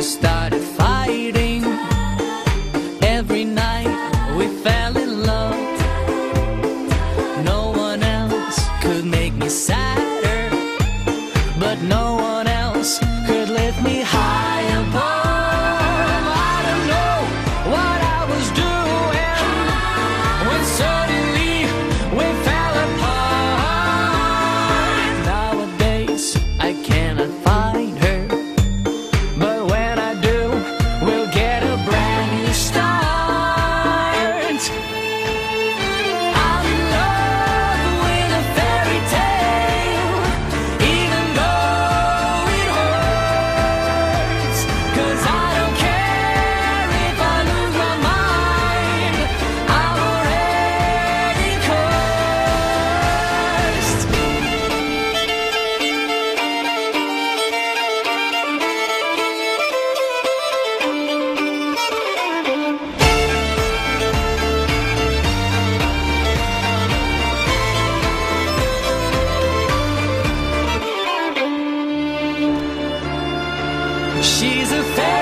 we started fighting. Every night we fell in love. No one else could make me sadder, but no one else could lift me high above. I don't know what I was doing when suddenly we fell apart. Nowadays I cannot find her, but when I do, we'll get a brand new start. I'm in love with a fairy tale, even though it hurts. 'Cause I don't care if I lose my mind, I'm already cursed. She's a fairy